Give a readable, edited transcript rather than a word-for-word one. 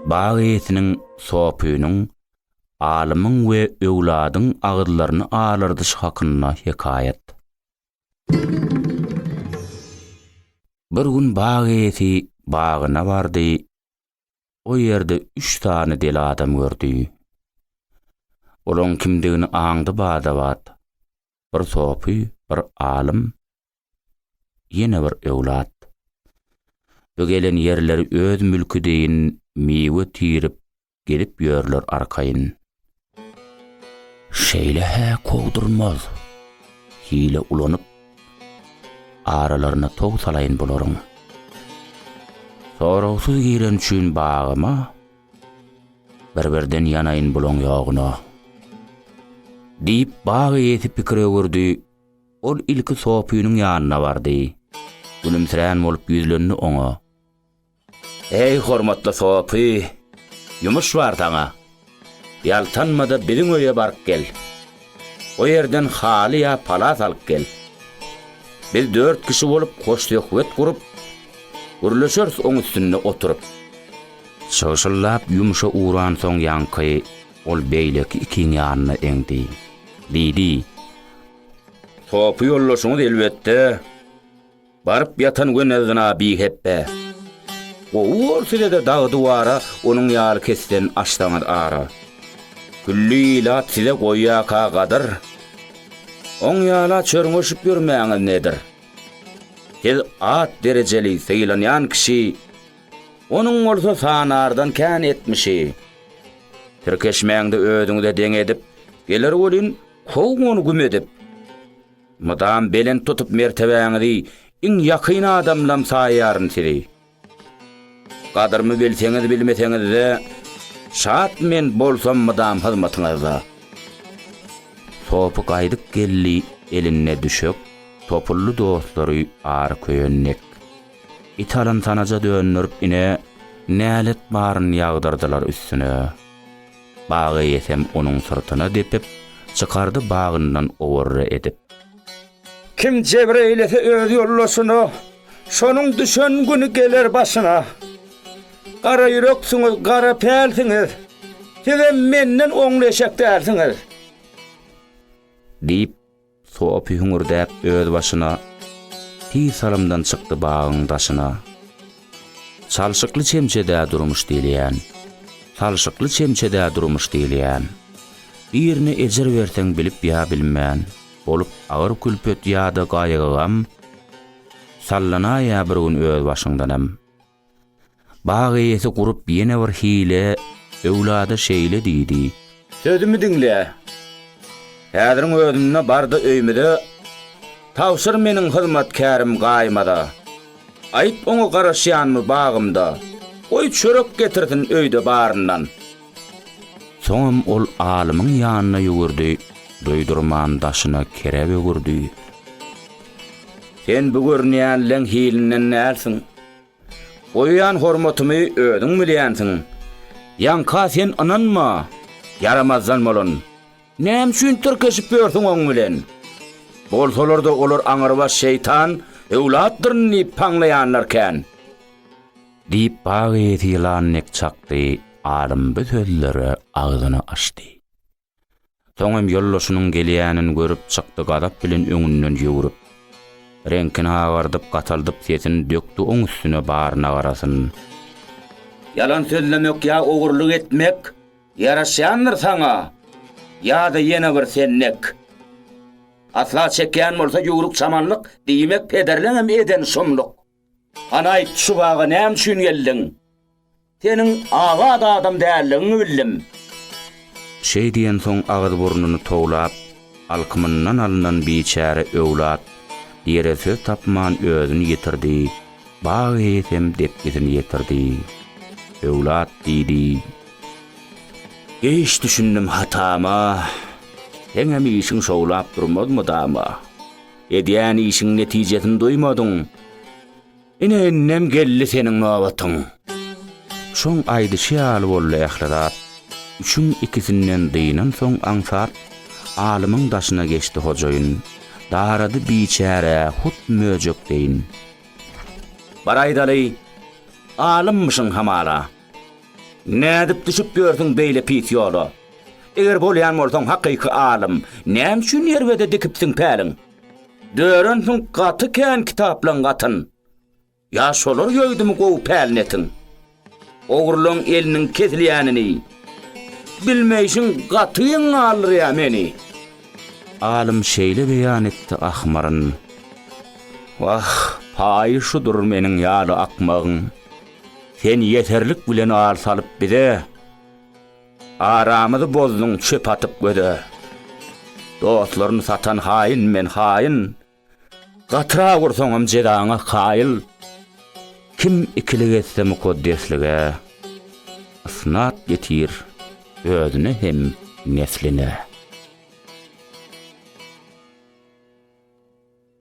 Bağ eýetiniň sopynyň alymyň we öwladyň agyrlaryny ağlardyş hakyna hekayet. Bir gün bağ eýeti bagyna bardy. O ýerde 3 tane deli adam gördü. Olaň kimdigini aňdy bada. Bir sopy, bir alym, ýene bir öwlad. Bu gelen yerleri öz mülkü deyin miwe tirip gelip ýörler arkaýyn. Şeýle hä kowdurmaz. Hile ulanyp aralaryna tow salaýyn bolaryň. Soragsuz giren üçin bagyma berberden ýanaýyn bulaň ýogyna. Diýip bagy ýetip pikir öwürdi. Ol ilki sopynyň ýanyna bardy. Gülümsiren bolup ýüzlerini oňa. Ey hormatly sopy, ýumuş bar taňa. Ýaltanmada biziň öýe baryp gel. O ýerden haly ýa palas alyp gel. Biz 4 kişi bolup hoş söhbet gurup, gürleşeriz oň üstünde oturup. Şoşullap ýumuşa uğran soň ýanky ol beýleki ikiň ýanyna eňdi. Diýdi: "Sopy ýollaşyňyz elbetde. Barıp ýatan gönezina biheppe. O ursile de dağı duvara onun ýaly kesden açdaňyz ara. Külli ilat size goýýaka gadyr. Oň ýala çörňüşip ýörmäňiz nedir? Siz at derejeli seýlanýan kişi, onuň bolsa sanardan kän etmişi. Türkeşmäňde özüňde deň edip, geler bolyn kow onu güm edip. Madam belen tutup mertebäňizi iň ýakyn adamlam saýaryn siri. Gadyrmy bilseňiz bilmeseňiz de şat men bolsam madam hyzmatyňyzda." Sopy gaýdyp gelli eline düşük, topullu dostlary ar köýennek. İtalan tanaja dönürip ine nälet baryn ýagdyrdylar üstüne. Bagy ýetem onuň sırtyna depip çykardy bagyndan owurra edip. "Kim Cebrail'e öz ýollaşyna, şonuň düşen güni geler başyna. Gara ýüreksiňiz, gara pälsiňiz. Siz menden oňleşek dälsiňiz." Diýip sopy hüngürdäp öz başyna ti salymdan çykdy bagyň daşyna. Çalşykly çemçede durmuş diýilýän. Çalşykly çemçede durmuş diýilýän. Birini ejer berseň bilip ýa bilmän bolup agyr külpet ýa-da gaýygam sallana ýa bir gün öz başyňdanam. Bagy ýeti gurup ýene bir hile öwlada şeýle diýdi: "Sözümi diňle. Häziriň özümne barda öýmede tawşyr meniň hyzmatkärim gaýmada. Aýt oňa garaşýanmy bagymda. Oý çörek getirsin öýde baryndan." Soňam ol alymyň ýanyna ýugurdy. Doýdurman daşyna kerep ögürdi. "Sen bu görnýän leň hilinden nälsiň? Oýan hormatymy ödüň bilýänsiň. Ýanka sen ananma, yaramazdan bolan. Näme üçin türkeşip ýörsiň oň bilen? Bolsalar-da olar aňyrbaş şeytan, öwlatdyryny paňlaýanlarkän." Diýip bagy ýetilannek çakdy, alym bu sözleri agzyny açdy. Soňam ýollaşynyň gelýänini görüp çykdy gadap bilen öňünden ýugurup. Renkini agardyp gataldyp sesini dökdi oň üstüne baryna garasyn. "Yalan sözlemek ýa ogurlyk etmek ýaraşýandyr saňa. Ýa-da ýene bir sennek. Asla çekýän bolsa ýuguryk çamanlyk diýmek pederleňem eden şomluk. Ana aýt şu baga näme üçin geldiň? Seniň awad adam dälligiňi bildim." Şey diýen soň agyz burnuny towlap, alkymyndan alynan biçäre öwlad ýere söz tapman özüni ýetirdi. Bagy ýetem depgitini ýetirdi. Öwlad diýdi: "Geç düşündim hatama. Heňem işiň şowlap durmadmy dama? Edýän işiň netijesini doýmadyň. Ine nem gelli seniň nobatyň." Şoň aýdy şeýal boldy ählirat. Üçün ikisinden dynan soň aňsap alymyň daşyna geçdi hojaýyn. Darady biçäre hut möjek deyin. "Baraýdaly, alymmyşyň hamala. Nädip düşüp gördüň beýle pis ýola? Eger bolýan bolsaň hakyky alim, näme üçin ýerwede dikipsiň päliň? Dörensiň gaty kän kitaplan gatyn. Ya şolar ýöýdymi gowy pälnetin? Ogurlaň eliniň kesilýänini bilmeýşin gatyň alýar meni. Alim şeýle beýan etdi ahmaryn. Wah, paýy şudur meniň ýaly akmagym. Sen yeterlik bilen al salyp bize. Aramyzy bozduň, çöp atyp göde. Dostlaryny satan haýyn men haýyn. Gatyra gursaňam jedaňa haýyl. Kim ikilik etse mukaddeslige. Isnat getir özüne hem nesline.